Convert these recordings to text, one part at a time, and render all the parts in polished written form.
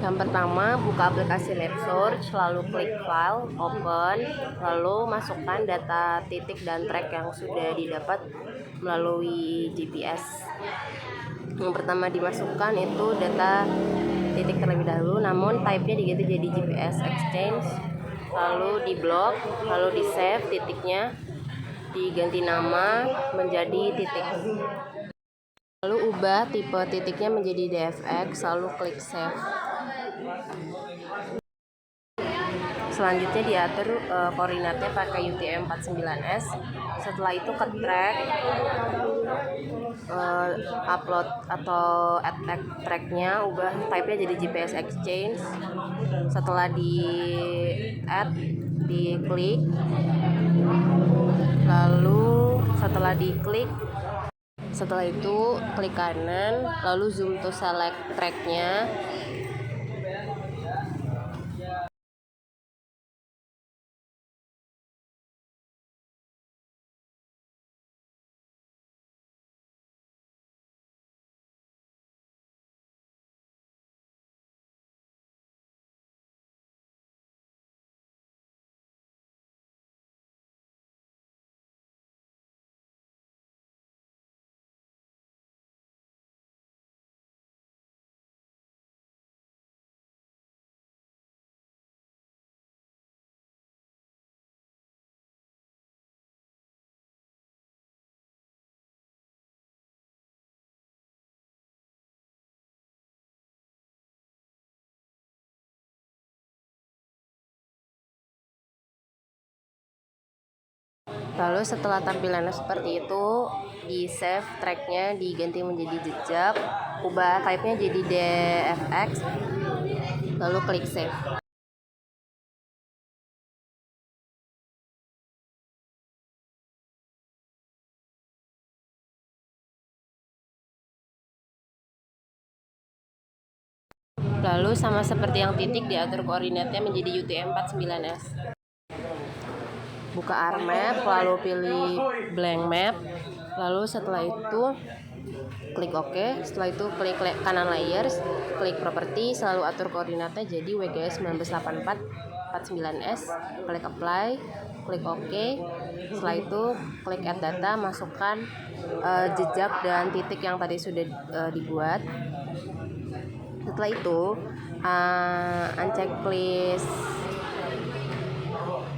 Yang pertama, buka aplikasi Map Search, lalu klik File, Open, lalu masukkan data titik dan track yang sudah didapat melalui GPS. Yang pertama dimasukkan itu data titik terlebih dahulu, namun type-nya diganti jadi GPS Exchange, lalu di blok, lalu di save titiknya, diganti nama menjadi titik. Lalu ubah tipe titiknya menjadi DFX, lalu klik save. Selanjutnya diatur koordinatnya pakai UTM-49S. Setelah itu ke track, upload atau add tracknya, ubah type-nya jadi GPS Exchange. Setelah di add, diklik, lalu setelah itu klik kanan, lalu zoom to select tracknya. Lalu setelah tampilannya seperti itu, di save tracknya, diganti menjadi jejak, ubah type-nya jadi DFX, lalu klik save. Lalu sama seperti yang titik, diatur koordinatnya menjadi UTM-49S. Buka ArcMap, lalu pilih blank map, lalu setelah itu klik OK. Setelah itu klik kanan layers, klik properti, selalu atur koordinatnya jadi WGS 1984-49S, klik apply, klik OK. Setelah itu klik add data, masukkan jejak dan titik yang tadi sudah dibuat. Setelah itu unchecklist.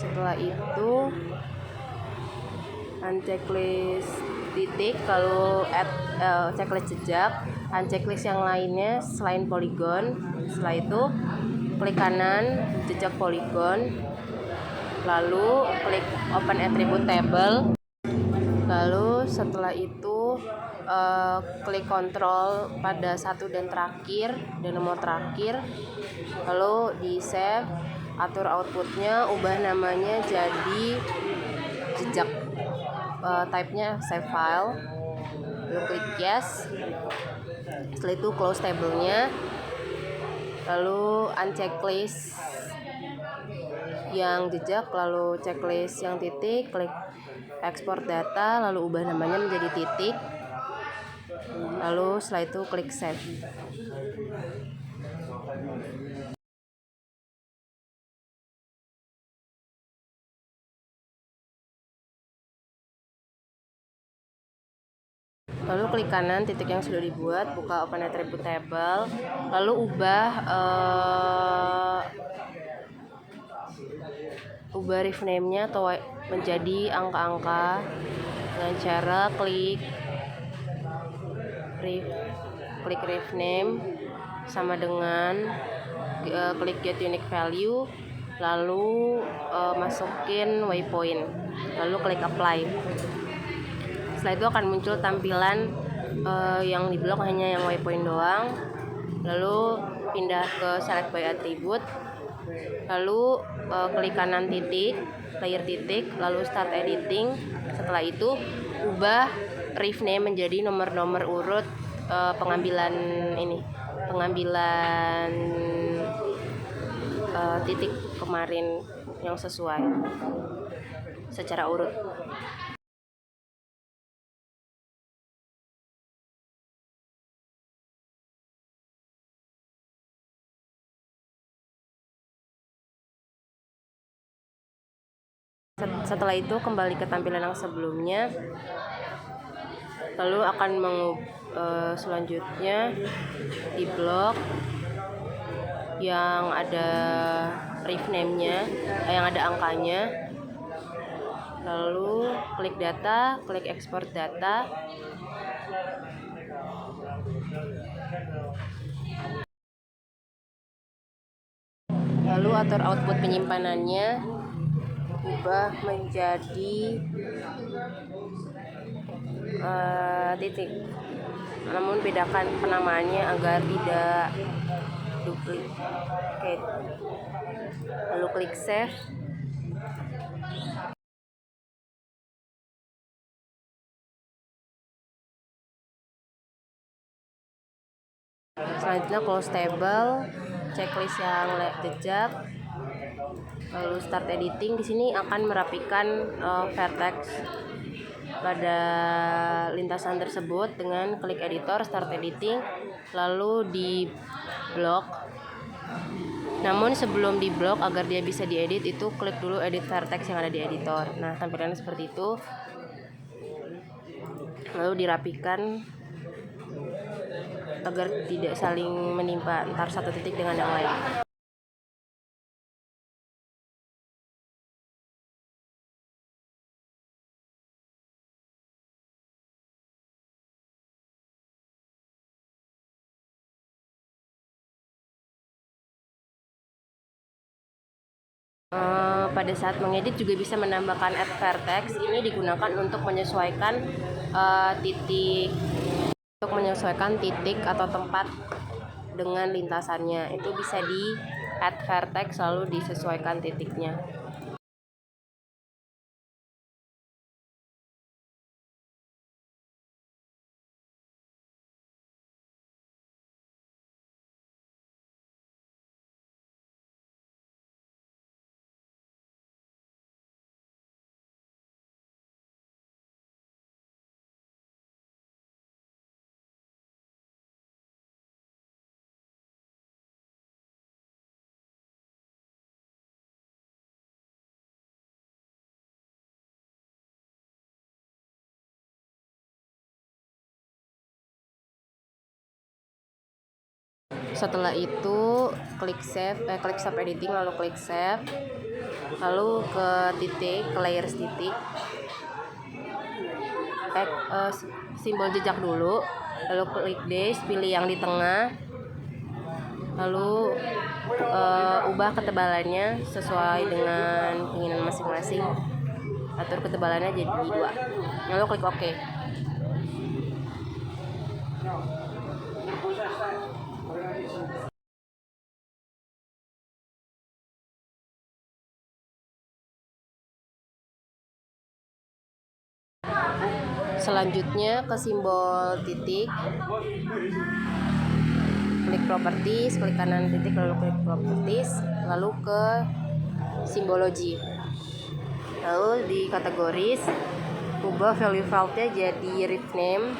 Setelah itu unchecklist titik, lalu add checklist jejak, unchecklist yang lainnya selain poligon. Setelah itu klik kanan jejak poligon, lalu klik open attribute table, lalu setelah itu klik kontrol pada satu dan terakhir dan nomor terakhir, lalu di save, atur outputnya, ubah namanya jadi jejak, type-nya save file, lalu klik yes. Setelah itu close table-nya, lalu unchecklist yang jejak, lalu checklist yang titik, klik export data, lalu ubah namanya menjadi titik, lalu setelah itu klik save. Lalu klik kanan titik yang sudah dibuat, buka open attribute table, lalu ubah ref name-nya atau menjadi angka-angka dengan cara klik ref name sama dengan klik get unique value, lalu masukin waypoint, lalu klik apply. Setelah itu akan muncul tampilan yang di blok hanya yang waypoint doang. Lalu pindah ke select by attribute, lalu klik kanan titik, layer titik, lalu start editing. Setelah itu ubah ref name menjadi nomor-nomor urut pengambilan titik kemarin yang sesuai secara urut. Setelah itu kembali ke tampilan yang sebelumnya, lalu akan selanjutnya di blok yang ada ref name-nya, yang ada angkanya, lalu klik data, klik export data, lalu atur output penyimpanannya, ubah menjadi titik, namun bedakan penamaannya agar tidak duplicate, lalu klik save. Selanjutnya close table, checklist yang jejak, lalu start editing. Di sini akan merapikan vertex pada lintasan tersebut dengan klik editor, start editing, lalu di blok. Namun sebelum di blok, agar dia bisa diedit, itu klik dulu edit vertex yang ada di editor. Nah, tampilannya seperti itu. Lalu dirapikan agar tidak saling menimpa antar satu titik dengan yang lain. Pada saat mengedit juga bisa menambahkan add vertex. Ini digunakan untuk menyesuaikan titik atau tempat dengan lintasannya. Itu bisa di add vertex lalu disesuaikan titiknya. Setelah itu klik stop editing, lalu klik save, lalu ke titik, ke layers titik, simbol jejak dulu, lalu klik dash, pilih yang di tengah, lalu ubah ketebalannya sesuai dengan keinginan masing-masing, atur ketebalannya jadi 2, lalu klik OK. Selanjutnya ke simbol titik, klik properties, klik kanan titik, lalu klik properties, lalu ke simbology, lalu di kategoris ubah value fieldnya jadi ref name.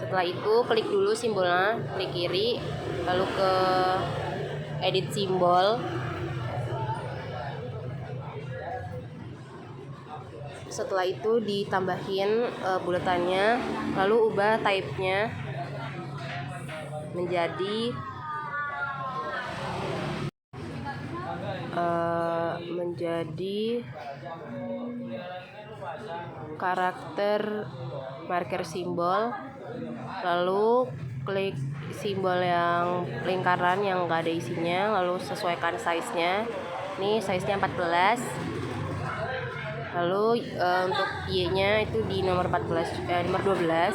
Setelah itu klik dulu simbolnya, klik kiri, lalu ke edit simbol. Setelah itu ditambahin buletannya, lalu ubah type-nya menjadi karakter marker simbol, lalu klik simbol yang lingkaran yang nggak ada isinya, lalu sesuaikan size-nya. Ini size-nya 14. Lalu untuk Y-nya itu di nomor 12.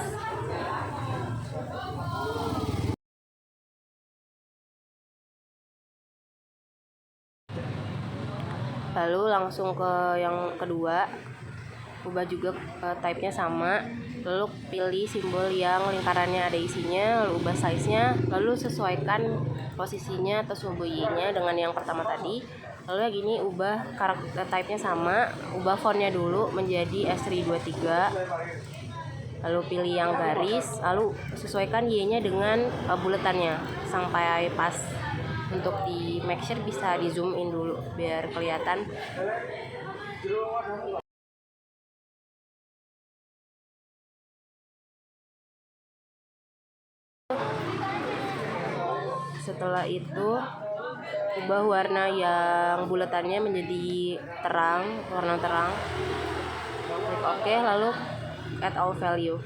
Lalu langsung ke yang kedua, ubah juga type-nya sama, lalu pilih simbol yang lingkarannya ada isinya, lalu ubah size-nya, lalu sesuaikan posisinya atau simbol Y-nya dengan yang pertama tadi. Lalu yang gini ubah karakter type-nya sama, ubah font-nya dulu menjadi S323, lalu pilih yang garis, lalu sesuaikan Y-nya dengan buletannya sampai pas. Untuk di make sure bisa di zoom in dulu biar kelihatan. Setelah itu ubah warna yang bulatannya menjadi terang, warna terang. Klik OK, lalu add all value.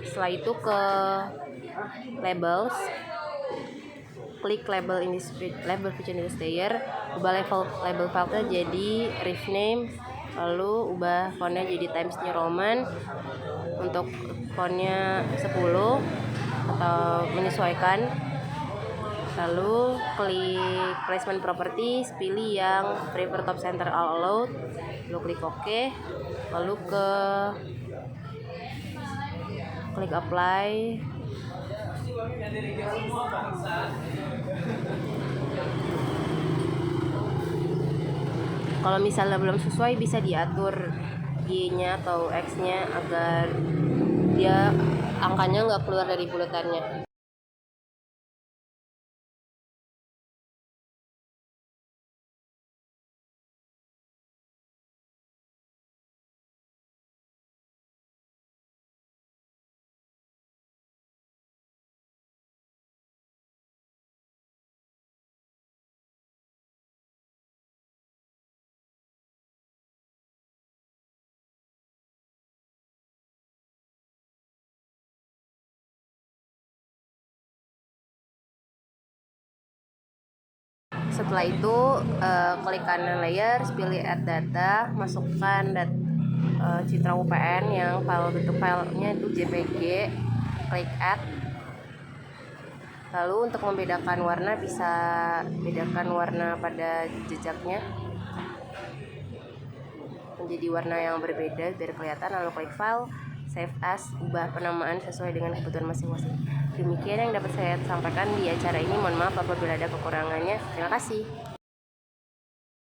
Setelah itu ke labels, klik label in this label feature in this layer, ubah label file jadi ref name, lalu ubah fontnya jadi Times New Roman, untuk fontnya 10 atau menyesuaikan. Lalu klik placement properties, pilih yang prefer top center all allowed, lalu klik OK, lalu klik apply. Kalau misalnya belum sesuai bisa diatur Y-nya atau X-nya agar dia angkanya nggak keluar dari bulatannya. Setelah itu klik kanan layer, pilih add data, masukkan citra UPN yang bentuk filenya itu JPG, klik add. Lalu untuk membedakan warna bisa bedakan warna pada jejaknya menjadi warna yang berbeda biar kelihatan, lalu klik file, save as, ubah penamaan sesuai dengan kebutuhan masing-masing. Demikian yang dapat saya sampaikan di acara ini. Mohon maaf apabila ada kekurangannya. Terima kasih.